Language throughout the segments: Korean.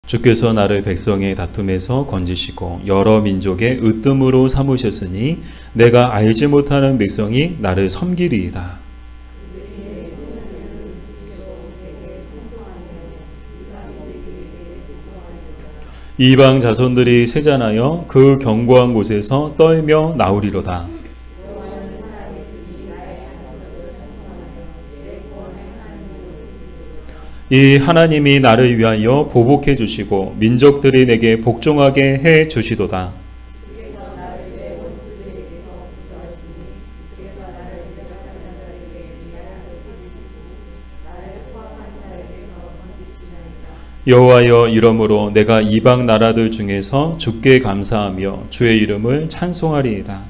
주께서 나를 백성의 다툼에서 건지시고 여러 민족의 으뜸으로 삼으셨으니 내가 알지 못하는 백성이 나를 섬기리이다. 이방 자손들이 세잔하여 그 견고한 곳에서 떨며 나오리로다. 이 하나님이 나를 위하여 보복해 주시고 민족들이 내게 복종하게 해 주시도다. 여호와여, 이러므로 내가 이방 나라들 중에서 주께 감사하며 주의 이름을 찬송하리이다.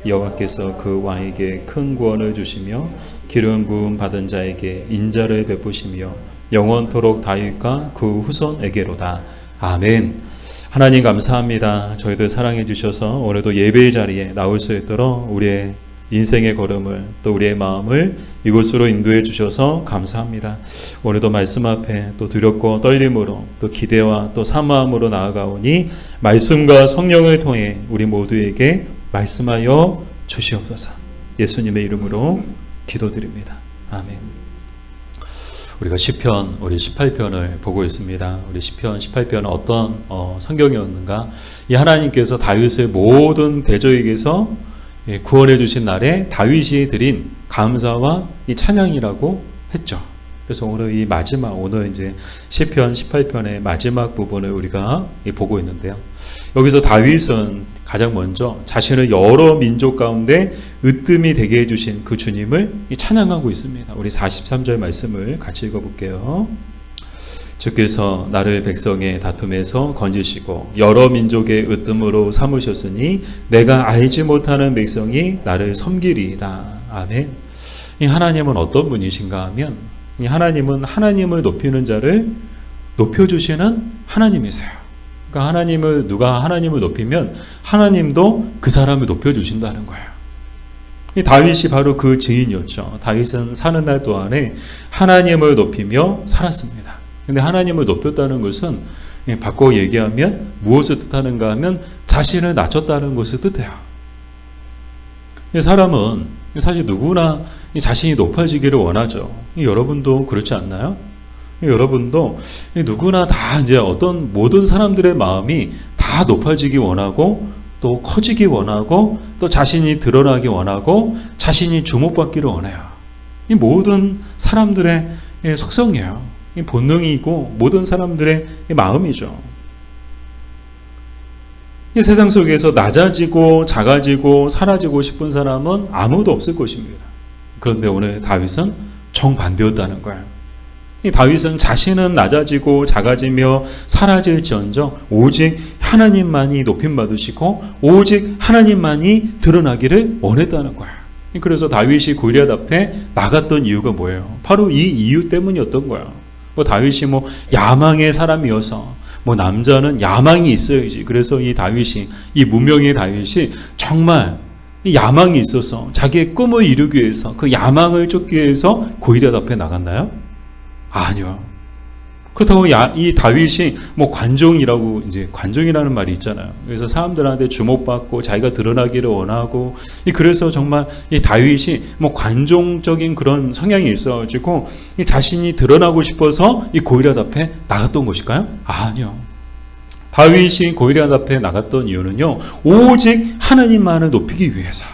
여호와께서 그 왕에게 큰 구원을 주시며 기름 부음 받은 자에게 인자를 베푸시며 영원토록 다윗과 그 후손에게로다. 아멘. 하나님 감사합니다. 저희들 사랑해 주셔서 오늘도 예배의 자리에 나올 수 있도록 우리의 인생의 걸음을 또 우리의 마음을 이곳으로 인도해 주셔서 감사합니다. 오늘도 말씀 앞에 또 두렵고 떨림으로 또 기대와 또 사모함으로 나아가오니 말씀과 성령을 통해 우리 모두에게 말씀하여 주시옵소서. 예수님의 이름으로 기도드립니다. 아멘. 우리가 시편 우리 18편을 보고 있습니다. 우리 시편 18편은 어떤 성경이었는가? 이 하나님께서 다윗의 모든 대적에게서 구원해 주신 날에 다윗이 드린 감사와 이 찬양이라고 했죠. 그래서 오늘 이 마지막, 오늘 이제 시편 18편의 마지막 부분을 우리가 보고 있는데요. 여기서 다윗은 가장 먼저 자신을 여러 민족 가운데 으뜸이 되게 해주신 그 주님을 찬양하고 있습니다. 우리 43절 말씀을 같이 읽어볼게요. 주께서 나를 백성의 다툼에서 건지시고 여러 민족의 으뜸으로 삼으셨으니 내가 알지 못하는 백성이 나를 섬기리이다. 아멘. 이 하나님은 어떤 분이신가 하면 이 하나님은 하나님을 높이는 자를 높여주시는 하나님이세요. 그러니까 누가 하나님을 높이면 하나님도 그 사람을 높여주신다는 거예요. 이 다윗이 바로 그 증인이었죠. 다윗은 사는 날 동안에 하나님을 높이며 살았습니다. 근데 하나님을 높였다는 것은 바꿔 얘기하면 무엇을 뜻하는가 하면 자신을 낮췄다는 것을 뜻해요. 사람은 사실 누구나 자신이 높아지기를 원하죠. 여러분도 그렇지 않나요? 여러분도 누구나 다 이제 모든 사람들의 마음이 다 높아지기 원하고 또 커지기 원하고 또 자신이 드러나기 원하고 자신이 주목받기를 원해요. 이 모든 사람들의 속성이에요. 본능이고 모든 사람들의 마음이죠. 이 세상 속에서 낮아지고 작아지고 사라지고 싶은 사람은 아무도 없을 것입니다. 그런데 오늘 다윗은 정반대였다는 거예요. 이 다윗은 자신은 낮아지고 작아지며 사라질지언정 오직 하나님만이 높임받으시고 오직 하나님만이 드러나기를 원했다는 거예요. 그래서 다윗이 골리앗 앞에 나갔던 이유가 뭐예요? 바로 이 이유 때문이었던 거예요. 다윗이 야망의 사람이어서 남자는 야망이 있어야지. 그래서 이 무명의 다윗이 정말 이 야망이 있어서 자기의 꿈을 이루기 위해서 그 야망을 쫓기 위해서 골리앗 앞에 나갔나요? 아니요. 그렇다고 이 다윗이 관종이라고 관종이라는 말이 있잖아요. 그래서 사람들한테 주목받고 자기가 드러나기를 원하고 그래서 정말 이 다윗이 관종적인 그런 성향이 있어가지고 이 자신이 드러나고 싶어서 이 골리앗 앞에 나갔던 것일까요? 아니요. 다윗이 골리앗 앞에 나갔던 이유는요, 오직 하나님만을 높이기 위해서.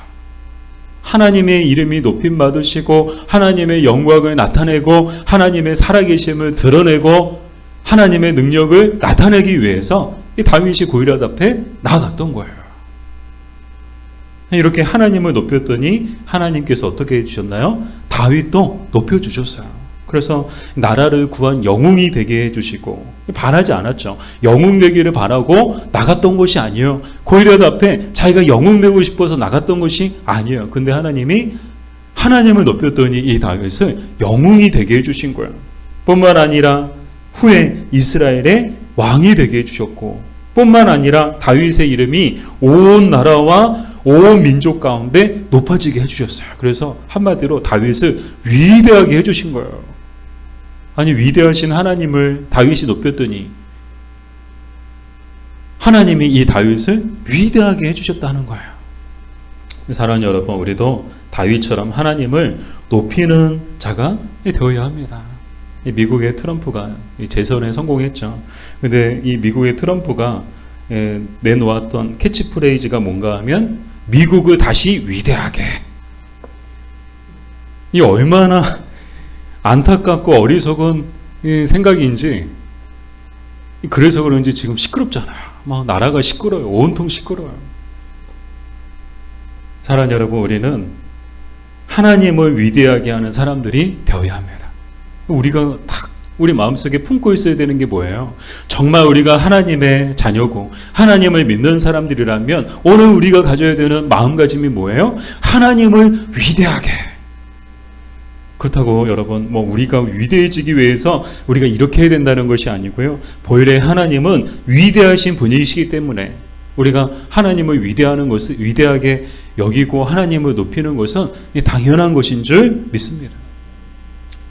하나님의 이름이 높임받으시고 하나님의 영광을 나타내고 하나님의 살아계심을 드러내고 하나님의 능력을 나타내기 위해서 이 다윗이 골리앗 앞에 나갔던 거예요. 이렇게 하나님을 높였더니 하나님께서 어떻게 해주셨나요? 다윗도 높여주셨어요. 그래서 나라를 구한 영웅이 되게 해주시고 바라지 않았죠. 영웅 되기를 바라고 나갔던 것이 아니에요. 골리앗 앞에 자기가 영웅 되고 싶어서 나갔던 것이 아니에요. 근데 하나님이 하나님을 높였더니 이 다윗을 영웅이 되게 해주신 거예요. 뿐만 아니라 후에 이스라엘의 왕이 되게 해주셨고 뿐만 아니라 다윗의 이름이 온 나라와 온 민족 가운데 높아지게 해주셨어요. 그래서 한마디로 다윗을 위대하게 해주신 거예요. 아니 위대하신 하나님을 다윗이 높였더니 하나님이 이 다윗을 위대하게 해주셨다는 거예요. 사랑하는 여러분, 우리도 다윗처럼 하나님을 높이는 자가 되어야 합니다. 미국의 트럼프가 재선에 성공했죠. 근데 이 미국의 트럼프가 내놓았던 캐치프레이즈가 뭔가 하면 미국을 다시 위대하게. 이 얼마나 안타깝고 어리석은 생각인지, 그래서 그런지 지금 시끄럽잖아요. 막 나라가 시끄러워요. 온통 시끄러워요. 사랑하는 여러분, 우리는 하나님을 위대하게 하는 사람들이 되어야 합니다. 우리가 딱 우리 마음속에 품고 있어야 되는 게 뭐예요? 정말 우리가 하나님의 자녀고 하나님을 믿는 사람들이라면 오늘 우리가 가져야 되는 마음가짐이 뭐예요? 하나님을 위대하게. 그렇다고 여러분, 우리가 위대해지기 위해서 우리가 이렇게 해야 된다는 것이 아니고요. 본래 하나님은 위대하신 분이시기 때문에 우리가 하나님을 위대하게 여기고 하나님을 높이는 것은 당연한 것인 줄 믿습니다.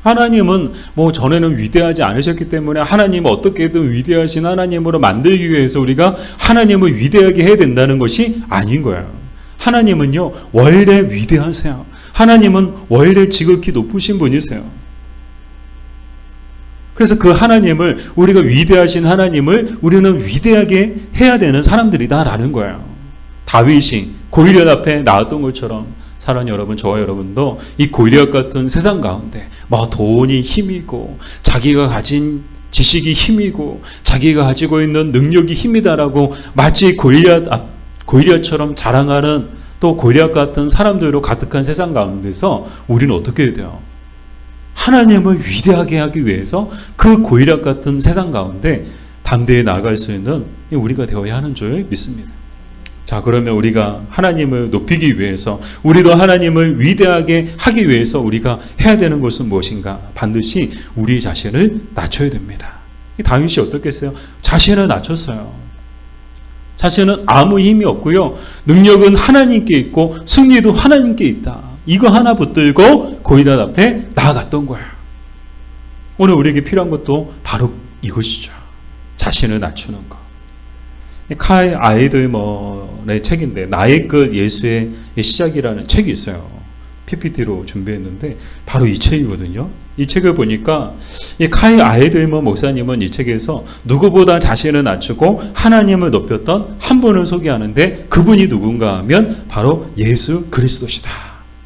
하나님은 전에는 위대하지 않으셨기 때문에 하나님을 어떻게든 위대하신 하나님으로 만들기 위해서 우리가 하나님을 위대하게 해야 된다는 것이 아닌 거예요. 하나님은요, 원래 위대하세요. 하나님은 원래 지극히 높으신 분이세요. 그래서 그 하나님을, 우리가 위대하신 하나님을 우리는 위대하게 해야 되는 사람들이다라는 거예요. 다윗이 골리앗 앞에 나왔던 것처럼 사랑하는 여러분, 저와 여러분도 이 골리앗 같은 세상 가운데 돈이 힘이고 자기가 가진 지식이 힘이고 자기가 가지고 있는 능력이 힘이다라고 마치 골리앗처럼 자랑하는 또 골리앗 같은 사람들로 가득한 세상 가운데서 우리는 어떻게 해야 돼요? 하나님을 위대하게 하기 위해서 그 골리앗 같은 세상 가운데 담대히 나아갈 수 있는 우리가 되어야 하는 줄 믿습니다. 자, 그러면 우리가 하나님을 높이기 위해서, 우리도 하나님을 위대하게 하기 위해서 우리가 해야 되는 것은 무엇인가? 반드시 우리 자신을 낮춰야 됩니다. 다윗이 어떻겠어요? 자신을 낮췄어요. 자신은 아무 힘이 없고요. 능력은 하나님께 있고 승리도 하나님께 있다. 이거 하나 붙들고 골리앗 앞에 나아갔던 거예요. 오늘 우리에게 필요한 것도 바로 이것이죠. 자신을 낮추는 것. 칼 아이들먼의 책인데 나의 끝 예수의 시작이라는 책이 있어요. PPT로 준비했는데 바로 이 책이거든요. 이 책을 보니까 이 칼 아이들먼 목사님은 이 책에서 누구보다 자신을 낮추고 하나님을 높였던 한 분을 소개하는데 그분이 누군가 하면 바로 예수 그리스도시다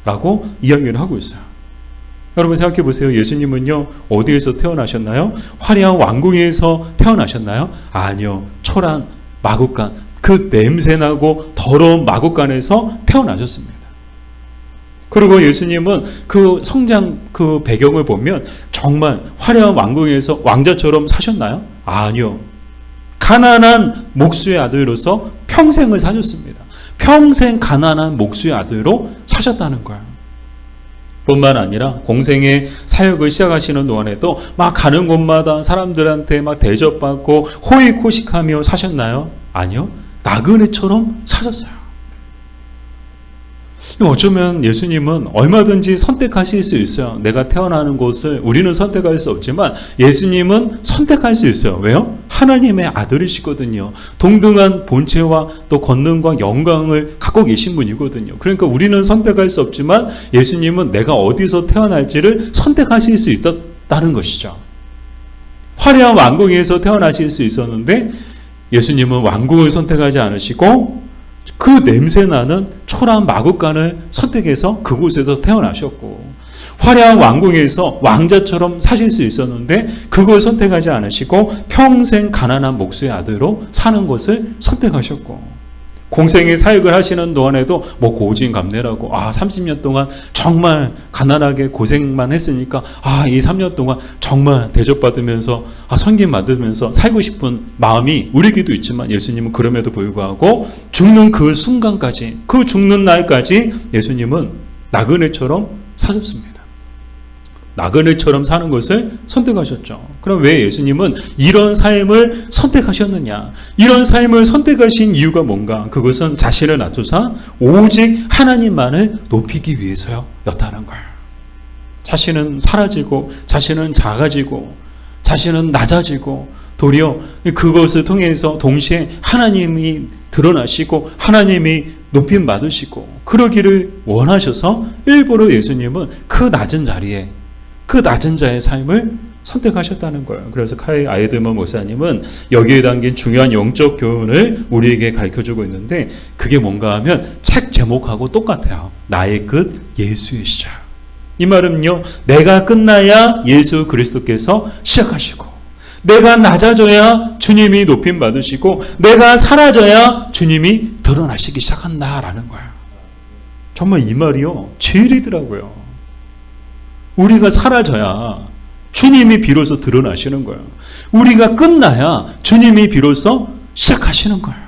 라고 이야기를 하고 있어요. 여러분 생각해 보세요. 예수님은요, 어디에서 태어나셨나요? 화려한 왕궁에서 태어나셨나요? 아니요. 초란 마국간, 그 냄새나고 더러운 마국간에서 태어나셨습니다. 그리고 예수님은 그 성장 그 배경을 보면 정말 화려한 왕궁에서 왕자처럼 사셨나요? 아니요. 가난한 목수의 아들로서 평생을 사셨습니다. 평생 가난한 목수의 아들로 사셨다는 거예요. 뿐만 아니라 공생의 사역을 시작하시는 동안에도 막 가는 곳마다 사람들한테 막 대접받고 호의코식하며 사셨나요? 아니요. 나그네처럼 사셨어요. 어쩌면 예수님은 얼마든지 선택하실 수 있어요. 내가 태어나는 곳을 우리는 선택할 수 없지만 예수님은 선택할 수 있어요. 왜요? 하나님의 아들이시거든요. 동등한 본체와 또 권능과 영광을 갖고 계신 분이거든요. 그러니까 우리는 선택할 수 없지만 예수님은 내가 어디서 태어날지를 선택하실 수 있다는 것이죠. 화려한 왕궁에서 태어나실 수 있었는데 예수님은 왕궁을 선택하지 않으시고 그 냄새나는 초라한 마국간을 선택해서 그곳에서 태어나셨고, 화려한 왕궁에서 왕자처럼 사실 수 있었는데 그걸 선택하지 않으시고 평생 가난한 목수의 아들로 사는 것을 선택하셨고, 공생의 사역을 하시는 동안에도 고진감래라고 30년 동안 정말 가난하게 고생만 했으니까 이 3년 동안 정말 대접받으면서 섬김 받으면서 살고 싶은 마음이 우리에게도 있지만 예수님은 그럼에도 불구하고 죽는 그 순간까지, 그 죽는 날까지 예수님은 나그네처럼 사셨습니다. 나그네처럼 사는 것을 선택하셨죠. 그럼 왜 예수님은 이런 삶을 선택하셨느냐? 이런 삶을 선택하신 이유가 뭔가? 그것은 자신을 낮춰서 오직 하나님만을 높이기 위해서였다는 거예요. 자신은 사라지고, 자신은 작아지고, 자신은 낮아지고, 도리어 그것을 통해서 동시에 하나님이 드러나시고 하나님이 높임 받으시고 그러기를 원하셔서 일부러 예수님은 그 낮은 자리에 그 낮은 자의 삶을 선택하셨다는 거예요. 그래서 카이 아이들먼 목사님은 여기에 담긴 중요한 영적 교훈을 우리에게 가르쳐주고 있는데 그게 뭔가 하면 책 제목하고 똑같아요. 나의 끝 예수의 시작. 이 말은요, 내가 끝나야 예수 그리스도께서 시작하시고 내가 낮아져야 주님이 높임 받으시고 내가 사라져야 주님이 드러나시기 시작한다라는 거예요. 정말 이 말이요 진리더라고요. 우리가 사라져야 주님이 비로소 드러나시는 거예요. 우리가 끝나야 주님이 비로소 시작하시는 거예요.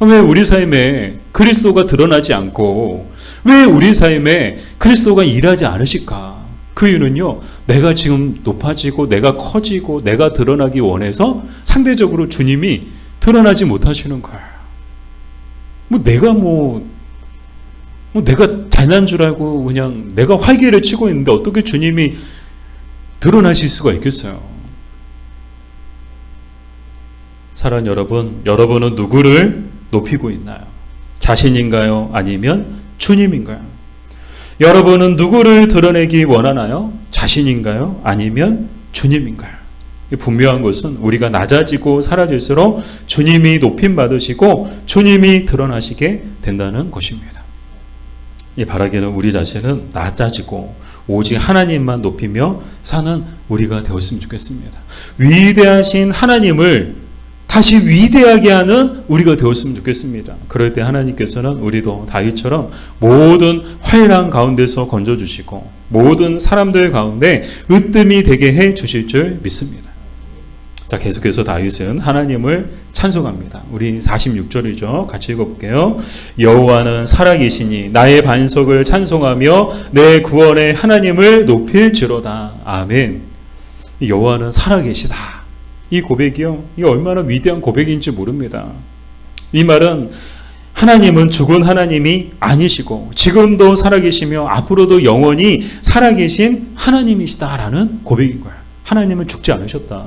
왜 우리 삶에 그리스도가 드러나지 않고 왜 우리 삶에 그리스도가 일하지 않으실까? 그 이유는요, 내가 지금 높아지고 내가 커지고 내가 드러나기 원해서 상대적으로 주님이 드러나지 못하시는 거예요. 내가 잘난 줄 알고 그냥 내가 활기를 치고 있는데 어떻게 주님이 드러나실 수가 있겠어요? 사랑하는 여러분, 여러분은 누구를 높이고 있나요? 자신인가요? 아니면 주님인가요? 여러분은 누구를 드러내기 원하나요? 자신인가요? 아니면 주님인가요? 분명한 것은 우리가 낮아지고 사라질수록 주님이 높임 받으시고 주님이 드러나시게 된다는 것입니다. 이 바라기는 우리 자신은 낮아지고 오직 하나님만 높이며 사는 우리가 되었으면 좋겠습니다. 위대하신 하나님을 다시 위대하게 하는 우리가 되었으면 좋겠습니다. 그럴 때 하나님께서는 우리도 다윗처럼 모든 환란 가운데서 건져주시고 모든 사람들 가운데 으뜸이 되게 해 주실 줄 믿습니다. 자, 계속해서 다윗은 하나님을 찬송합니다. 우리 46절이죠. 같이 읽어볼게요. 여호와는 살아계시니 나의 반석을 찬송하며 내 구원의 하나님을 높일지로다. 아멘. 여호와는 살아계시다. 이 고백이요, 이 얼마나 위대한 고백인지 모릅니다. 이 말은 하나님은 죽은 하나님이 아니시고 지금도 살아계시며 앞으로도 영원히 살아계신 하나님이시다라는 고백인 거예요. 하나님은 죽지 않으셨다.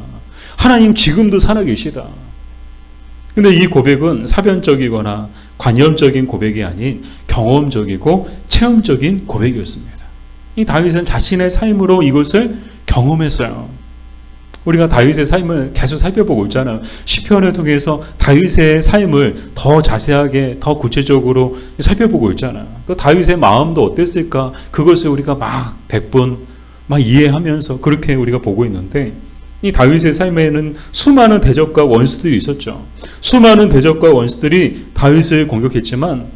하나님 지금도 살아계시다. 근데 이 고백은 사변적이거나 관념적인 고백이 아닌 경험적이고 체험적인 고백이었습니다. 이 다윗은 자신의 삶으로 이것을 경험했어요. 우리가 다윗의 삶을 계속 살펴보고 있잖아요. 시편을 통해서 다윗의 삶을 더 자세하게 더 구체적으로 살펴보고 있잖아요. 또 다윗의 마음도 어땠을까? 그것을 우리가 막 100번 막 이해하면서 그렇게 우리가 보고 있는데 이 다윗의 삶에는 수많은 대적과 원수들이 있었죠. 수많은 대적과 원수들이 다윗을 공격했지만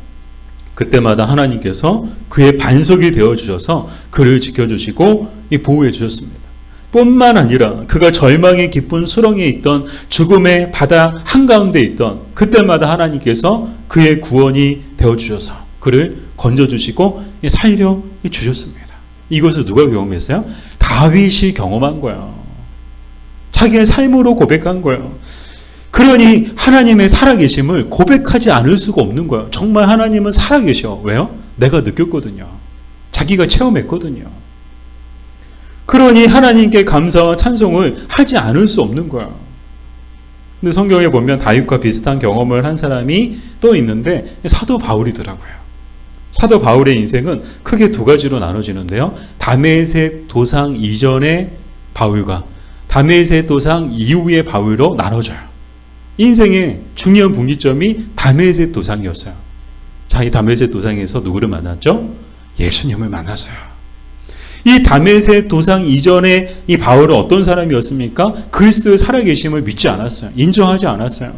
그때마다 하나님께서 그의 반석이 되어주셔서 그를 지켜주시고 보호해 주셨습니다. 뿐만 아니라 그가 절망의 깊은 수렁에 있던 죽음의 바다 한가운데 있던 그때마다 하나님께서 그의 구원이 되어주셔서 그를 건져주시고 살려 주셨습니다. 이것을 누가 경험했어요? 다윗이 경험한 거예요. 자기의 삶으로 고백한 거예요. 그러니 하나님의 살아계심을 고백하지 않을 수가 없는 거예요. 정말 하나님은 살아계셔. 왜요? 내가 느꼈거든요. 자기가 체험했거든요. 그러니 하나님께 감사와 찬송을 하지 않을 수 없는 거예요. 근데 성경에 보면 다윗과 비슷한 경험을 한 사람이 또 있는데 사도 바울이더라고요. 사도 바울의 인생은 크게 두 가지로 나눠지는데요. 다메섹 도상 이전의 바울과 다메섹 도상 이후의 바울로 나눠져요. 인생의 중요한 분기점이 다메섹 도상이었어요. 자, 이 다메섹 도상에서 누구를 만났죠? 예수님을 만났어요. 이 다메섹 도상 이전에 이 바울은 어떤 사람이었습니까? 그리스도의 살아계심을 믿지 않았어요. 인정하지 않았어요.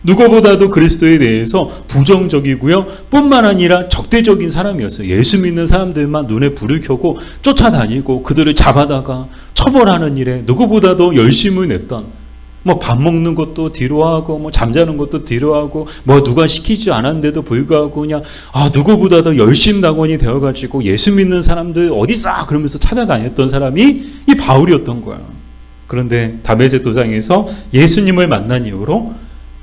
누구보다도 그리스도에 대해서 부정적이고요. 뿐만 아니라 적대적인 사람이었어요. 예수 믿는 사람들만 눈에 불을 켜고 쫓아다니고 그들을 잡아다가 처벌하는 일에 누구보다도 열심을 냈던, 밥 먹는 것도 뒤로 하고 잠자는 것도 뒤로 하고 누가 시키지 않았는데도 불구하고 그냥 누구보다도 열심당원이 되어가지고 예수 믿는 사람들 어디서 그러면서 찾아다녔던 사람이 이 바울이었던 거예요. 그런데 다메섹 도상에서 예수님을 만난 이후로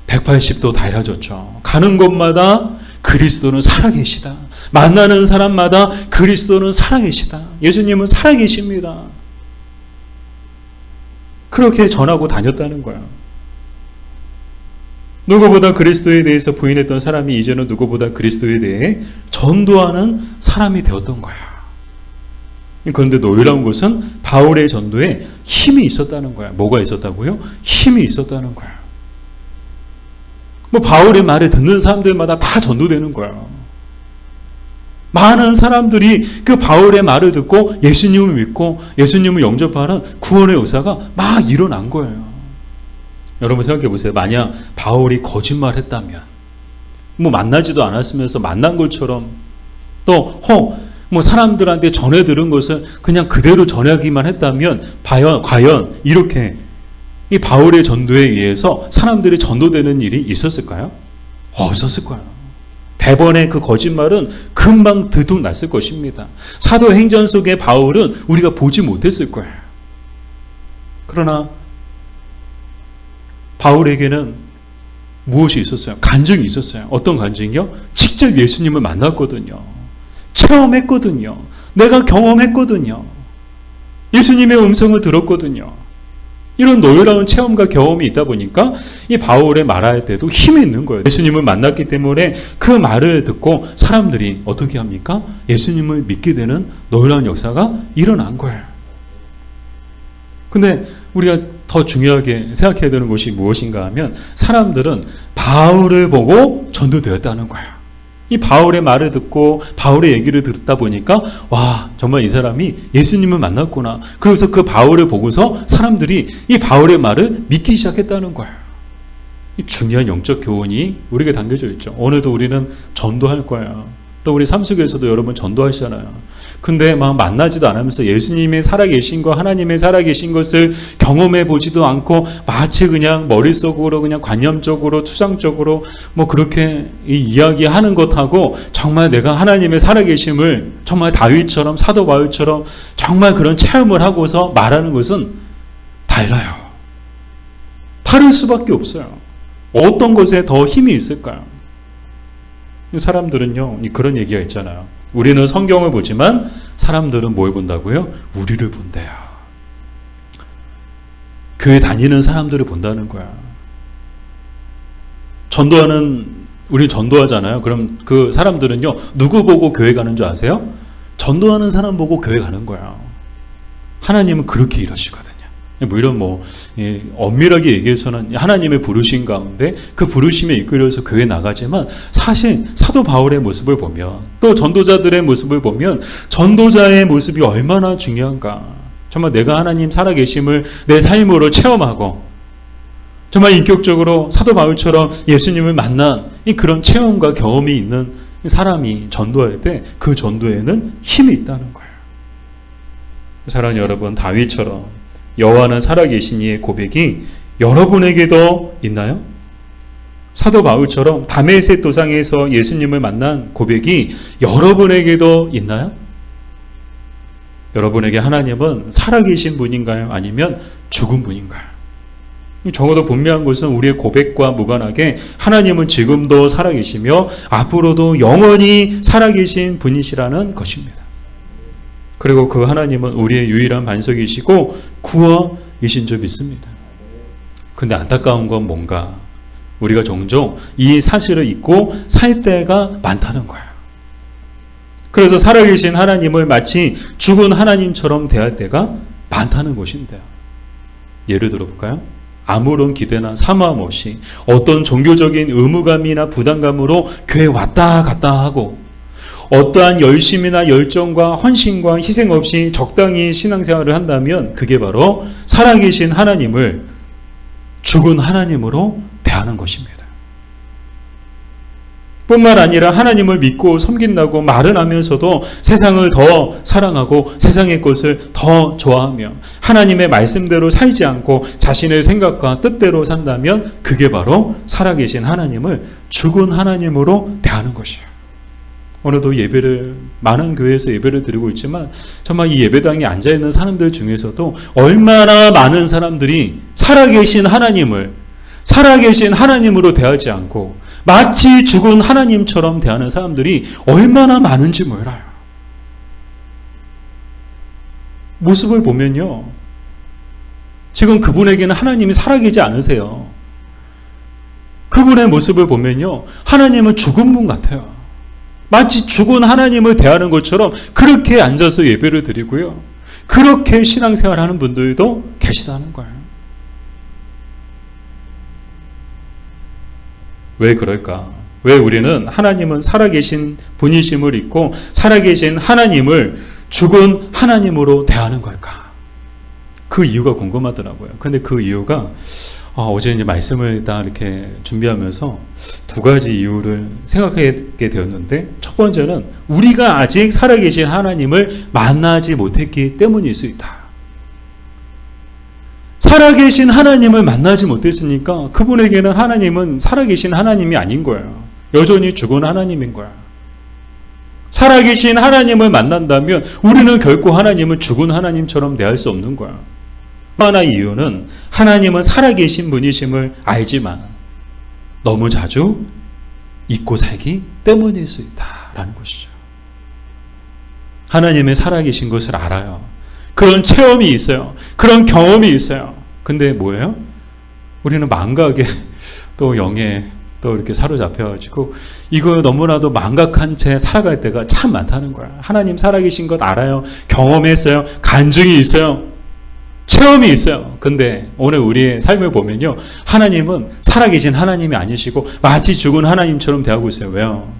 180도 달라졌죠. 가는 곳마다 그리스도는 살아계시다. 만나는 사람마다 그리스도는 살아계시다. 예수님은 살아계십니다. 그렇게 전하고 다녔다는 거야. 누구보다 그리스도에 대해서 부인했던 사람이 이제는 누구보다 그리스도에 대해 전도하는 사람이 되었던 거야. 그런데 놀라운 것은 바울의 전도에 힘이 있었다는 거야. 뭐가 있었다고요? 힘이 있었다는 거야. 뭐 바울의 말을 듣는 사람들마다 다 전도되는 거야. 많은 사람들이 그 바울의 말을 듣고 예수님을 믿고 예수님을 영접하는 구원의 역사가 막 일어난 거예요. 여러분 생각해 보세요. 만약 바울이 거짓말했다면, 뭐 만나지도 않았으면서 만난 것처럼 또 뭐 사람들한테 전해 들은 것을 그냥 그대로 전하기만 했다면 과연 이렇게 이 바울의 전도에 의해서 사람들이 전도되는 일이 있었을까요? 없었을 거예요. 대번의 그 거짓말은 금방 들통났을 것입니다. 사도행전 속의 바울은 우리가 보지 못했을 거예요. 그러나 바울에게는 무엇이 있었어요? 간증이 있었어요. 어떤 간증이요? 직접 예수님을 만났거든요. 체험했거든요. 내가 경험했거든요. 예수님의 음성을 들었거든요. 이런 놀라운 체험과 경험이 있다 보니까 이 바울의 말할 때도 힘이 있는 거예요. 예수님을 만났기 때문에 그 말을 듣고 사람들이 어떻게 합니까? 예수님을 믿게 되는 놀라운 역사가 일어난 거예요. 근데 우리가 더 중요하게 생각해야 되는 것이 무엇인가 하면 사람들은 바울을 보고 전도되었다는 거예요. 이 바울의 말을 듣고 바울의 얘기를 듣다 보니까 와, 정말 이 사람이 예수님을 만났구나. 그래서 그 바울을 보고서 사람들이 이 바울의 말을 믿기 시작했다는 거예요. 이 중요한 영적 교훈이 우리에게 담겨져 있죠. 오늘도 우리는 전도할 거예요. 또 우리 삶 속에서도 여러분 전도하시잖아요. 근데 막 만나지도 않으면서 예수님의 살아계신 것, 하나님의 살아계신 것을 경험해 보지도 않고 마치 그냥 머릿속으로 그냥 관념적으로 추상적으로 뭐 그렇게 이야기하는 것하고 정말 내가 하나님의 살아계심을 정말 다윗처럼 사도 바울처럼 정말 그런 체험을 하고서 말하는 것은 달라요. 다를 수밖에 없어요. 어떤 것에 더 힘이 있을까요? 사람들은요, 그런 얘기가 있잖아요. 우리는 성경을 보지만 사람들은 뭘 본다고요? 우리를 본대요. 교회 다니는 사람들을 본다는 거야. 우리 전도하잖아요. 그럼 그 사람들은요, 누구 보고 교회 가는 줄 아세요? 전도하는 사람 보고 교회 가는 거야. 하나님은 그렇게 일하시거든요. 물론 엄밀하게 얘기해서는 하나님의 부르심 가운데 그 부르심에 이끌려서 교회 나가지만 사실 사도 바울의 모습을 보면 또 전도자들의 모습을 보면 전도자의 모습이 얼마나 중요한가. 정말 내가 하나님 살아계심을 내 삶으로 체험하고 정말 인격적으로 사도 바울처럼 예수님을 만난 그런 체험과 경험이 있는 사람이 전도할 때 그 전도에는 힘이 있다는 거예요. 사랑하는 여러분, 다윗처럼 여호와는 살아계신 이의 고백이 여러분에게도 있나요? 사도 바울처럼 다메섹 도상에서 예수님을 만난 고백이 여러분에게도 있나요? 여러분에게 하나님은 살아계신 분인가요? 아니면 죽은 분인가요? 적어도 분명한 것은 우리의 고백과 무관하게 하나님은 지금도 살아계시며 앞으로도 영원히 살아계신 분이시라는 것입니다. 그리고 그 하나님은 우리의 유일한 반석이시고 구원이신 줄 믿습니다. 근데 안타까운 건 뭔가 우리가 종종 이 사실을 잊고 살 때가 많다는 거예요. 그래서 살아계신 하나님을 마치 죽은 하나님처럼 대할 때가 많다는 것인데요. 예를 들어볼까요? 아무런 기대나 사모함 없이 어떤 종교적인 의무감이나 부담감으로 교회에 왔다 갔다 하고 어떠한 열심이나 열정과 헌신과 희생 없이 적당히 신앙생활을 한다면 그게 바로 살아계신 하나님을 죽은 하나님으로 대하는 것입니다. 뿐만 아니라 하나님을 믿고 섬긴다고 말은 하면서도 세상을 더 사랑하고 세상의 것을 더 좋아하며 하나님의 말씀대로 살지 않고 자신의 생각과 뜻대로 산다면 그게 바로 살아계신 하나님을 죽은 하나님으로 대하는 것이에요. 오늘도 많은 교회에서 예배를 드리고 있지만 정말 이 예배당에 앉아있는 사람들 중에서도 얼마나 많은 사람들이 살아계신 하나님으로 대하지 않고 마치 죽은 하나님처럼 대하는 사람들이 얼마나 많은지 몰라요. 모습을 보면요, 지금 그분에게는 하나님이 살아계지 않으세요. 그분의 모습을 보면요, 하나님은 죽은 분 같아요. 마치 죽은 하나님을 대하는 것처럼 그렇게 앉아서 예배를 드리고요, 그렇게 신앙생활하는 분들도 계시다는 거예요. 왜 그럴까? 왜 우리는 하나님은 살아계신 분이심을 잊고 살아계신 하나님을 죽은 하나님으로 대하는 걸까? 그 이유가 궁금하더라고요. 근데 그 이유가 어제 이제 말씀을 딱 이렇게 준비하면서 두 가지 이유를 생각하게 되었는데, 첫 번째는 우리가 아직 살아계신 하나님을 만나지 못했기 때문일 수 있다. 살아계신 하나님을 만나지 못했으니까 그분에게는 하나님은 살아계신 하나님이 아닌 거예요. 여전히 죽은 하나님인 거야. 살아계신 하나님을 만난다면 우리는 결코 하나님을 죽은 하나님처럼 대할 수 없는 거야. 하나의 이유는 하나님은 살아계신 분이심을 알지만 너무 자주 잊고 살기 때문일 수 있다라는 것이죠. 하나님의 살아계신 것을 알아요. 그런 체험이 있어요. 그런 경험이 있어요. 근데 뭐예요? 우리는 망각에 또 영에 또 이렇게 사로잡혀가지고 이거 너무나도 망각한 채 살아갈 때가 참 많다는 거야. 하나님 살아계신 것 알아요. 경험했어요. 간증이 있어요. 체험이 있어요. 근데 오늘 우리의 삶을 보면요, 하나님은 살아계신 하나님이 아니시고 마치 죽은 하나님처럼 대하고 있어요. 왜요?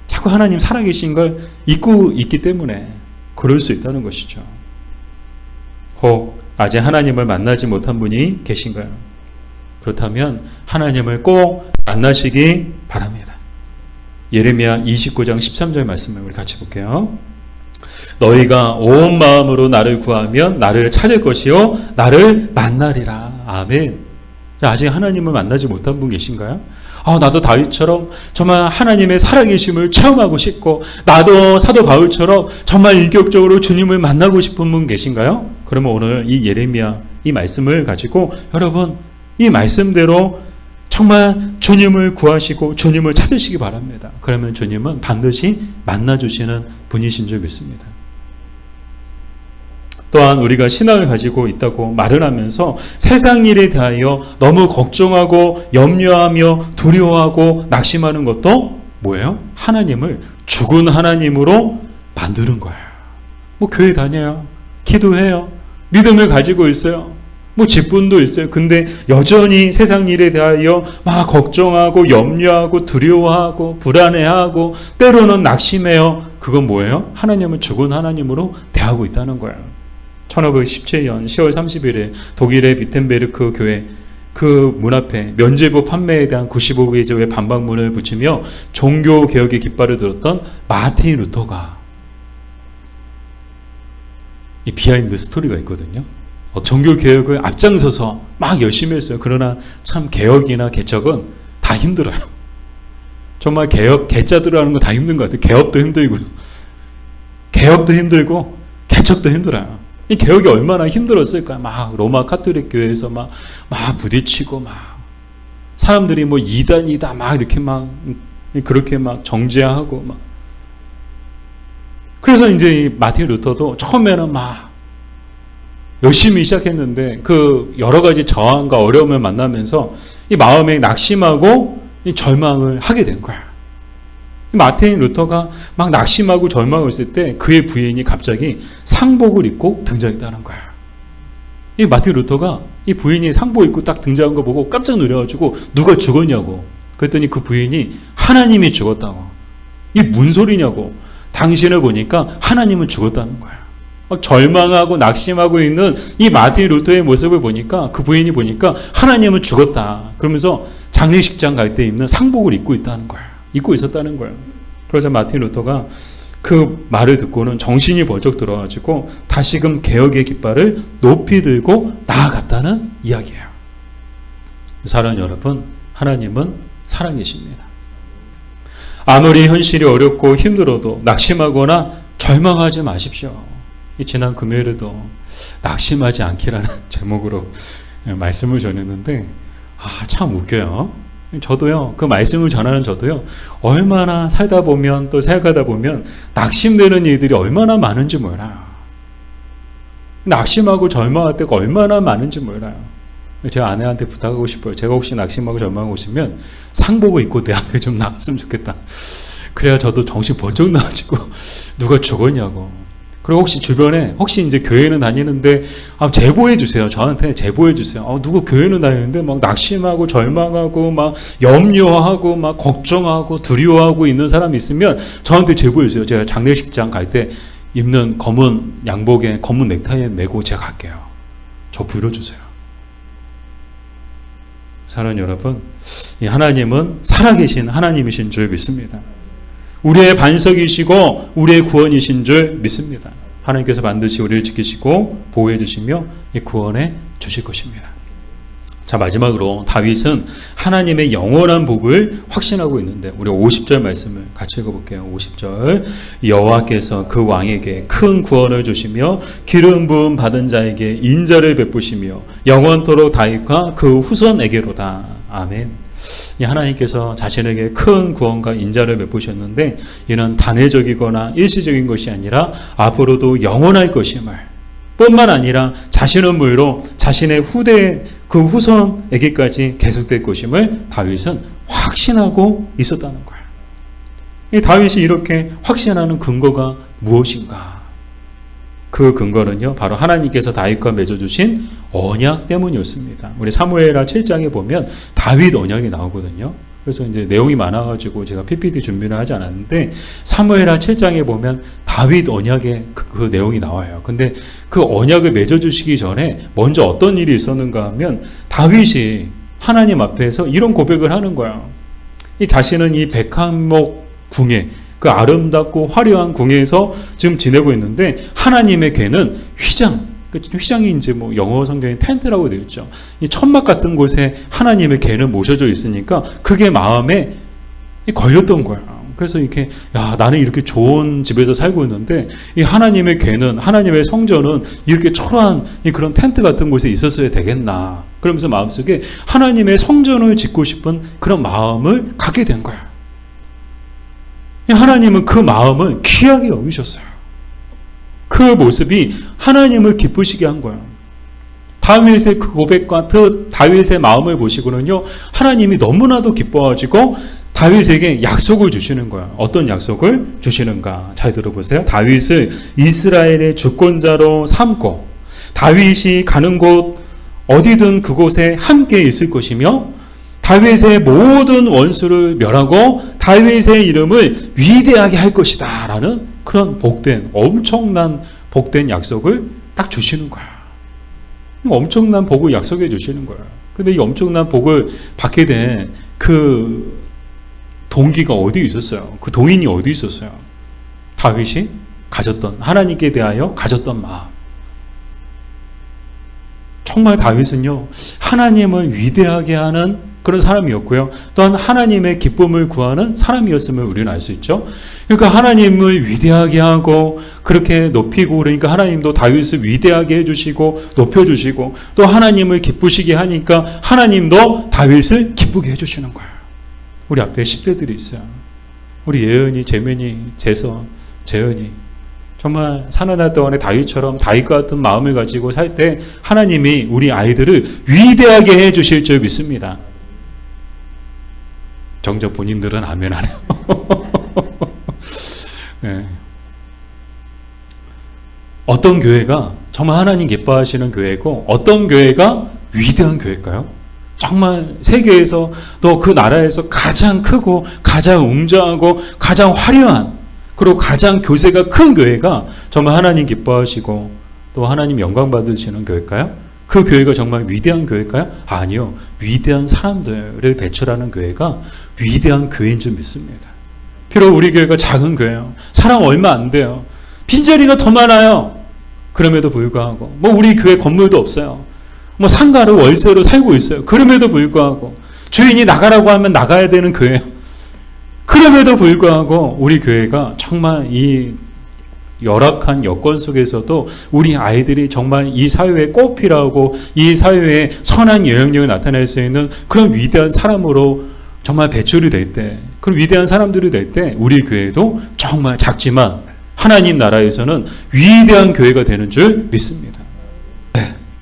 자꾸 하나님 살아계신 걸 잊고 있기 때문에 그럴 수 있다는 것이죠. 혹 아직 하나님을 만나지 못한 분이 계신가요? 그렇다면 하나님을 꼭 만나시기 바랍니다. 예레미야 29장 13절 말씀을 우리 같이 볼게요. 너희가 온 마음으로 나를 구하면 나를 찾을 것이요 나를 만나리라. 아멘. 아직 하나님을 만나지 못한 분 계신가요? 나도 다윗처럼 정말 하나님의 살아계심을 체험하고 싶고, 나도 사도 바울처럼 정말 인격적으로 주님을 만나고 싶은 분 계신가요? 그러면 오늘 이 예레미야 이 말씀을 가지고 여러분 이 말씀대로 정말 주님을 구하시고 주님을 찾으시기 바랍니다. 그러면 주님은 반드시 만나주시는 분이신 줄 믿습니다. 또한 우리가 신앙을 가지고 있다고 말을 하면서 세상 일에 대하여 너무 걱정하고 염려하며 두려워하고 낙심하는 것도 뭐예요? 하나님을 죽은 하나님으로 만드는 거예요. 뭐 교회 다녀요. 기도해요. 믿음을 가지고 있어요. 뭐 직분도 있어요. 근데 여전히 세상 일에 대하여 막 걱정하고 염려하고 두려워하고 불안해하고 때로는 낙심해요. 그건 뭐예요? 하나님을 죽은 하나님으로 대하고 있다는 거예요. 1517년 10월 30일에 독일의 비텐베르크 교회 그 문 앞에 면죄부 판매에 대한 95개의 반박문을 붙이며 종교개혁의 깃발을 들었던 마틴 루터가 이 비하인드 스토리가 있거든요. 종교개혁을 앞장서서 막 열심히 했어요. 그러나 참 개혁이나 개척은 다 힘들어요. 정말 개혁, 개자들을 하는 거 다 힘든 것 같아요. 개업도 힘들고요. 개혁도 힘들고 개척도 힘들어요. 이 개혁이 얼마나 힘들었을까요? 막 로마 카톨릭 교회에서 막 부딪히고 막 사람들이 뭐 이단이다 막 이렇게 막 그렇게 막 정죄하고 막. 그래서 이제 이 마틴 루터도 처음에는 막 열심히 시작했는데 그 여러 가지 저항과 어려움을 만나면서 이 마음에 낙심하고 이 절망을 하게 된 거야. 마틴 루터가 막 낙심하고 절망을 했을 때 그의 부인이 갑자기 상복을 입고 등장했다는 거야. 이 마틴 루터가 이 부인이 상복 입고 딱 등장한 거 보고 깜짝 놀라가지고 누가 죽었냐고. 그랬더니 그 부인이 하나님이 죽었다고. 이게 무슨 소리냐고. 당신을 보니까 하나님은 죽었다는 거야. 막 절망하고 낙심하고 있는 이 마틴 루터의 모습을 보니까 그 부인이 보니까 하나님은 죽었다. 그러면서 장례식장 갈 때 입는 상복을 입고 있다는 거야. 입고 있었다는 거예요. 그래서 마틴 루터가 그 말을 듣고는 정신이 번쩍 들어가지고 다시금 개혁의 깃발을 높이 들고 나아갔다는 이야기예요. 사랑하는 여러분, 하나님은 살아계십니다. 아무리 현실이 어렵고 힘들어도 낙심하거나 절망하지 마십시오. 지난 금요일에도 낙심하지 않기라는 제목으로 말씀을 전했는데 참 웃겨요. 저도요, 그 말씀을 전하는 저도요, 얼마나 살다 보면 또 생각하다 보면 낙심되는 일들이 얼마나 많은지 몰라요. 낙심하고 절망할 때가 얼마나 많은지 몰라요. 제가 아내한테 부탁하고 싶어요. 제가 혹시 낙심하고 절망하고 오시면 상복을 입고 내 앞에 좀 나왔으면 좋겠다. 그래야 저도 정신 번쩍 나가지고 누가 죽었냐고. 그리고 혹시 주변에 혹시 이제 교회는 다니는데 제보해 주세요. 저한테 제보해 주세요. 누구 교회는 다니는데 막 낙심하고 절망하고 막 염려하고 막 걱정하고 두려워하고 있는 사람이 있으면 저한테 제보해 주세요. 제가 장례식장 갈 때 입는 검은 양복에 검은 넥타이에 메고 제가 갈게요. 저 불러주세요. 사랑하는 여러분, 이 하나님은 살아계신 하나님이신 줄 믿습니다. 우리의 반석이시고 우리의 구원이신 줄 믿습니다. 하나님께서 반드시 우리를 지키시고 보호해 주시며 구원해 주실 것입니다. 자, 마지막으로 다윗은 하나님의 영원한 복을 확신하고 있는데 우리 50절 말씀을 같이 읽어볼게요. 50절 여호와께서 그 왕에게 큰 구원을 주시며 기름 부음 받은 자에게 인자를 베푸시며 영원토록 다윗과 그 후손에게로다. 아멘. 이 하나님께서 자신에게 큰 구원과 인자를 베푸셨는데 이는 단회적이거나 일시적인 것이 아니라 앞으로도 영원할 것임을 뿐만 아니라 자신의 물로 자신의 후대 그 후손에게까지 계속될 것임을 다윗은 확신하고 있었다는 거예요. 이 다윗이 이렇게 확신하는 근거가 무엇인가? 그 근거는요, 바로 하나님께서 다윗과 맺어주신 언약 때문이었습니다. 우리 사무엘하 7장에 보면 다윗 언약이 나오거든요. 그래서 이제 내용이 많아가지고 제가 PPT 준비를 하지 않았는데 사무엘하 7장에 보면 다윗 언약의 그 내용이 나와요. 근데 그 언약을 맺어주시기 전에 먼저 어떤 일이 있었는가 하면 다윗이 하나님 앞에서 이런 고백을 하는 거예요. 이 자신은 이 백한목 궁에 그 아름답고 화려한 궁에서 지금 지내고 있는데 하나님의 궤는 휘장이 이제 뭐 영어 성경에 텐트라고 되어 있죠. 이 천막 같은 곳에 하나님의 궤는 모셔져 있으니까 그게 마음에 걸렸던 거야. 그래서 이렇게 나는 이렇게 좋은 집에서 살고 있는데 이 하나님의 궤는 하나님의 성전은 이렇게 초라한 그런 텐트 같은 곳에 있었어야 되겠나. 그러면서 마음속에 하나님의 성전을 짓고 싶은 그런 마음을 갖게 된 거야. 하나님은 그 마음을 귀하게 여기셨어요. 그 모습이 하나님을 기쁘시게 한 거예요. 다윗의 그 고백과 그 다윗의 마음을 보시고는요, 하나님이 너무나도 기뻐가지고 다윗에게 약속을 주시는 거예요. 어떤 약속을 주시는가? 잘 들어보세요. 다윗을 이스라엘의 주권자로 삼고 다윗이 가는 곳 어디든 그곳에 함께 있을 것이며 다윗의 모든 원수를 멸하고 다윗의 이름을 위대하게 할 것이다 라는 그런 엄청난 복된 약속을 딱 주시는 거야. 엄청난 복을 약속해 주시는 거야. 근데 이 엄청난 복을 받게 된 그 동기가 어디 있었어요? 그 동인이 어디 있었어요? 다윗이 가졌던, 하나님께 대하여 가졌던 마음. 정말 다윗은요, 하나님을 위대하게 하는 그런 사람이었고요. 또한 하나님의 기쁨을 구하는 사람이었음을 우리는 알 수 있죠. 그러니까 하나님을 위대하게 하고 그렇게 높이고, 그러니까 하나님도 다윗을 위대하게 해주시고 높여주시고 또 하나님을 기쁘시게 하니까 하나님도 다윗을 기쁘게 해주시는 거예요. 우리 앞에 10대들이 있어요. 우리 예은이, 재민이, 재선, 재은이 정말 사나날 동안에 다윗처럼 다윗 같은 마음을 가지고 살 때 하나님이 우리 아이들을 위대하게 해주실 줄 믿습니다. 정작 본인들은 아멘 안 해요. 네. 어떤 교회가 정말 하나님 기뻐하시는 교회고 어떤 교회가 위대한 교회일까요? 정말 세계에서 또 그 나라에서 가장 크고 가장 웅장하고 가장 화려한 그리고 가장 교세가 큰 교회가 정말 하나님 기뻐하시고 또 하나님 영광 받으시는 교회일까요? 그 교회가 정말 위대한 교회일까요? 아니요. 위대한 사람들을 배출하는 교회가 위대한 교회인 줄 믿습니다. 비록 우리 교회가 작은 교회예요. 사람 얼마 안 돼요. 빈자리가 더 많아요. 그럼에도 불구하고 우리 교회 건물도 없어요. 상가를 월세로 살고 있어요. 그럼에도 불구하고 주인이 나가라고 하면 나가야 되는 교회예요. 그럼에도 불구하고 우리 교회가 정말 이 열악한 여건 속에서도 우리 아이들이 정말 이 사회에 꼭 필요하고 이 사회에 선한 영향력을 나타낼 수 있는 그런 위대한 사람으로 정말 배출이 될 때, 그런 위대한 사람들이 될 때 우리 교회도 정말 작지만 하나님 나라에서는 위대한 교회가 되는 줄 믿습니다.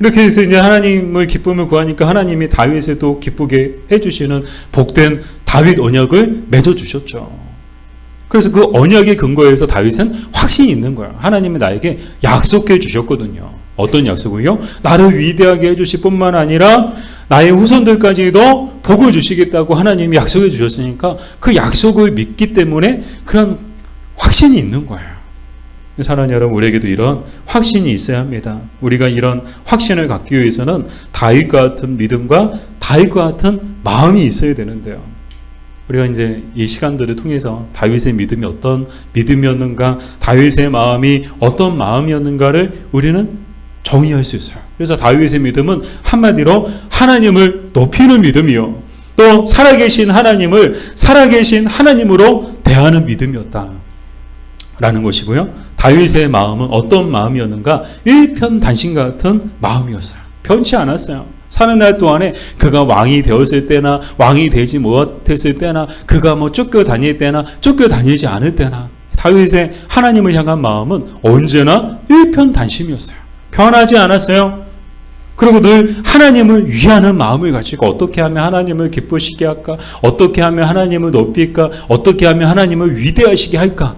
이렇게 해서 이제 하나님의 기쁨을 구하니까 하나님이 다윗을 또 기쁘게 해주시는 복된 다윗 언약을 맺어주셨죠. 그래서 그 언약의 근거에서 다윗은 확신이 있는 거예요. 하나님이 나에게 약속해 주셨거든요. 어떤 약속을요? 나를 위대하게 해주실 뿐만 아니라 나의 후손들까지도 복을 주시겠다고 하나님이 약속해 주셨으니까 그 약속을 믿기 때문에 그런 확신이 있는 거예요. 사랑하는 여러분, 우리에게도 이런 확신이 있어야 합니다. 우리가 이런 확신을 갖기 위해서는 다윗과 같은 믿음과 다윗과 같은 마음이 있어야 되는데요. 우리가 이제 이 시간들을 통해서 다윗의 믿음이 어떤 믿음이었는가, 다윗의 마음이 어떤 마음이었는가를 우리는 정의할 수 있어요. 그래서 다윗의 믿음은 한마디로 하나님을 높이는 믿음이요, 또 살아계신 하나님을 살아계신 하나님으로 대하는 믿음이었다 라는 것이고요. 다윗의 마음은 어떤 마음이었는가? 일편단심과 같은 마음이었어요. 변치 않았어요. 사는 날 동안에 그가 왕이 되었을 때나 왕이 되지 못했을 때나 그가 쫓겨다닐 때나 쫓겨다니지 않을 때나 다윗의 하나님을 향한 마음은 언제나 일편단심이었어요. 변하지 않았어요. 그리고 늘 하나님을 위하는 마음을 가지고 어떻게 하면 하나님을 기쁘시게 할까? 어떻게 하면 하나님을 높일까? 어떻게 하면 하나님을 위대하시게 할까?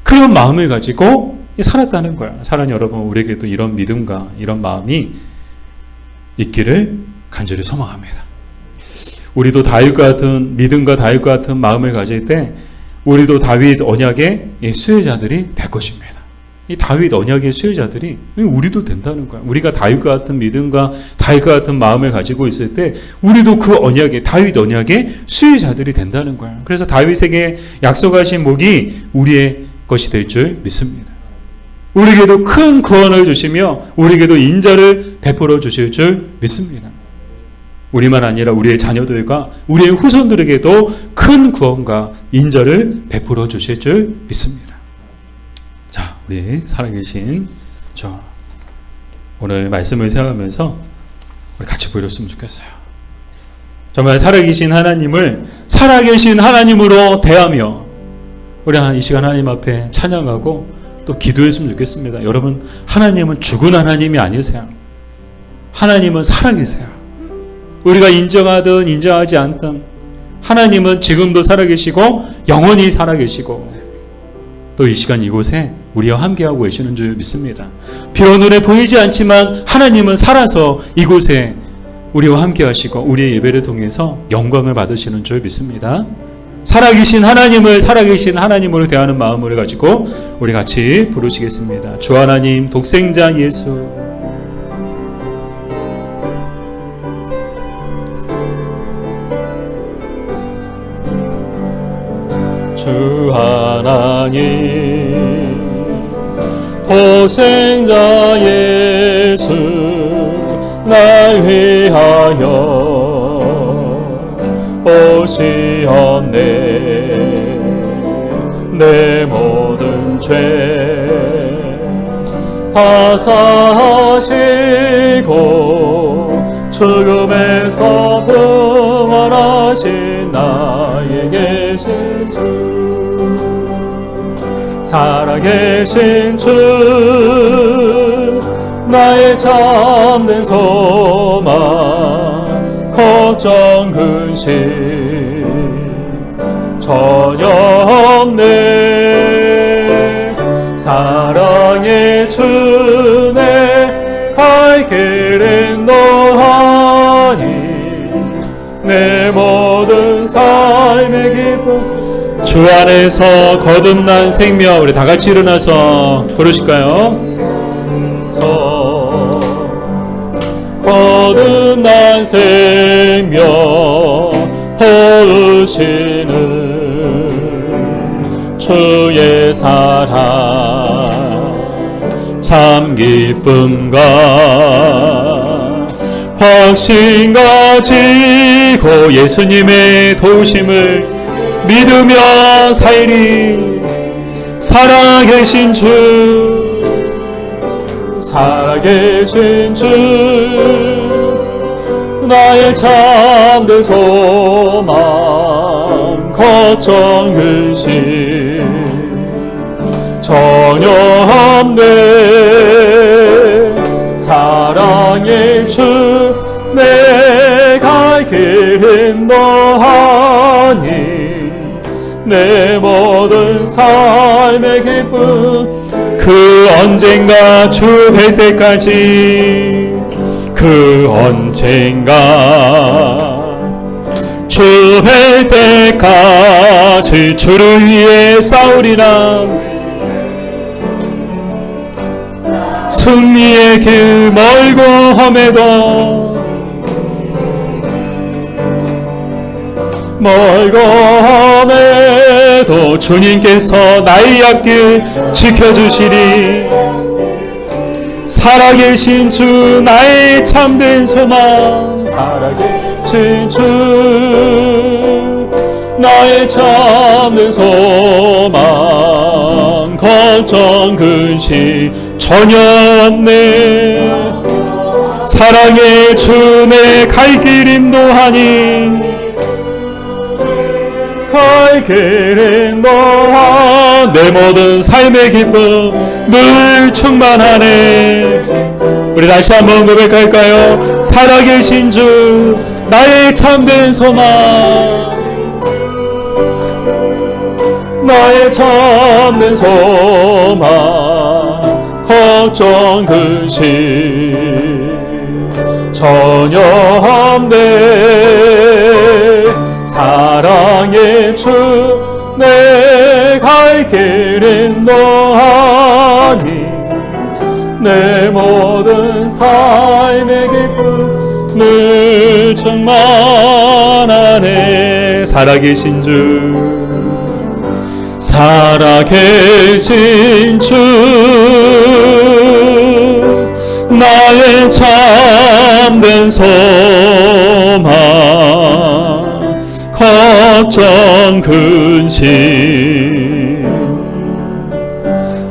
그런 마음을 가지고 살았다는 거예요. 사랑하는 여러분, 우리에게도 이런 믿음과 이런 마음이 있기를 간절히 소망합니다. 우리도 다윗과 같은 믿음과 다윗과 같은 마음을 가질 때 우리도 다윗 언약의 수혜자들이 될 것입니다. 이 다윗 언약의 수혜자들이 우리도 된다는 거예요. 우리가 다윗과 같은 믿음과 다윗과 같은 마음을 가지고 있을 때 우리도 그 언약의 다윗 언약의 수혜자들이 된다는 거예요. 그래서 다윗에게 약속하신 복이 우리의 것이 될 줄 믿습니다. 우리에게도 큰 구원을 주시며 우리에게도 인자를 베풀어 주실 줄 믿습니다. 우리만 아니라 우리의 자녀들과 우리의 후손들에게도 큰 구원과 인자를 베풀어 주실 줄 믿습니다. 자, 우리 살아계신 오늘 말씀을 생각하면서 우리 같이 보였으면 좋겠어요. 정말 살아계신 하나님을 살아계신 하나님으로 대하며 우리 이 시간 하나님 앞에 찬양하고 또 기도했으면 좋겠습니다. 여러분, 하나님은 죽은 하나님이 아니세요. 하나님은 살아계세요. 우리가 인정하든 인정하지 않든 하나님은 지금도 살아계시고 영원히 살아계시고 또 이 시간 이곳에 우리와 함께하고 계시는 줄 믿습니다. 비록 눈에 보이지 않지만 하나님은 살아서 이곳에 우리와 함께하시고 우리의 예배를 통해서 영광을 받으시는 줄 믿습니다. 살아계신 하나님을 살아계신 하나님으로 대하는 마음을 가지고 우리 같이 부르시겠습니다. 주 하나님, 독생자 예수, 주 하나님, 독생자 예수, 날 위하여 오시옵네. 내 모든 죄 다 사하시고 죽음에서 부활하신 나의 계신 주, 살아계신 주, 나의 참된 소망, 걱정 근심 전혀 없네. 사랑의 주내 갈 길은 너하니 내 모든 삶의 기쁨. 주 안에서 거듭난 생명, 우리 다 같이 일어나서 부르실까요? 거듭난 생명 더으시는 주의 사랑, 참 기쁨과 확신 가지고 예수님의 도우심을 믿으며 살리. 살아계신 주, 살아계신 주, 나의 참된 소망, 걱정 근심 전혀 없네. 사랑 길은 너하니 내 모든 삶의 기쁨 그 언젠가 주 뵐 때까지 그 언젠가 주 뵐 때까지 주를 위해 싸우리라 승리의 길 멀고 험해도 멀고 험해도 주님께서 나의 앞길 지켜주시리 살아계신 주 나의 참된 소망 살아계신 주 나의 참된 소망 걱정 근심 전혀 없네 사랑의 주 내 갈 길 인도하니 갈 길 인도하 내 모든 삶의 기쁨 늘 충만하네 우리 다시 한번 고백할까요? 살아계신 주 나의 참된 소망 나의 참된 소망 걱정 근심 전혀 없네 사랑의 주 내 갈 길은 너하니 내 모든 삶의 기쁨 늘 충만하네 살아계신 주 살아계신 주 나의 참된 소망 걱정 근심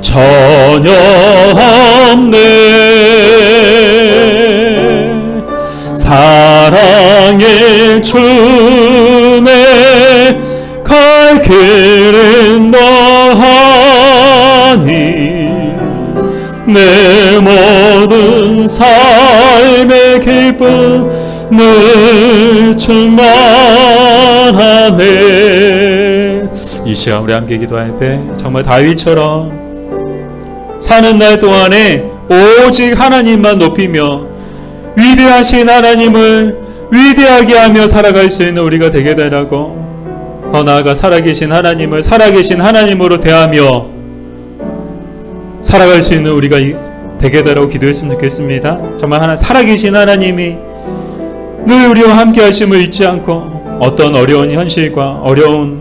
전혀 없네 사랑의 주 내 갈 길은 너하니 내 모든 삶의 기쁨 늘 충만하네 이 시간 우리 함께 기도할 때 정말 다윗처럼 사는 날 동안에 오직 하나님만 높이며 위대하신 하나님을 위대하게 하며 살아갈 수 있는 우리가 되게 되라고 더 나아가 살아계신 하나님을 살아계신 하나님으로 대하며 살아갈 수 있는 우리가 되게 되라고 기도했으면 좋겠습니다. 정말 살아계신 하나님이 늘 우리와 함께 하심을 잊지 않고 어떤 어려운 현실과 어려운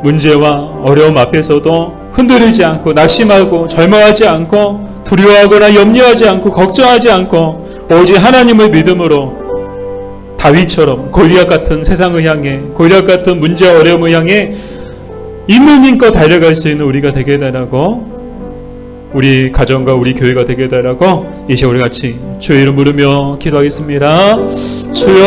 문제와 어려움 앞에서도 흔들리지 않고 낙심하고 절망하지 않고 두려워하거나 염려하지 않고 걱정하지 않고 오직 하나님을 믿음으로 다윗처럼 골리앗 같은 세상을 향해 골리앗 같은 문제와 어려움을 향해 있는 힘껏 달려갈 수 있는 우리가 되게 되라고 우리 가정과 우리 교회가 되게 되라고 이 시간 우리 같이 주의 이름 부르며 기도하겠습니다. 주여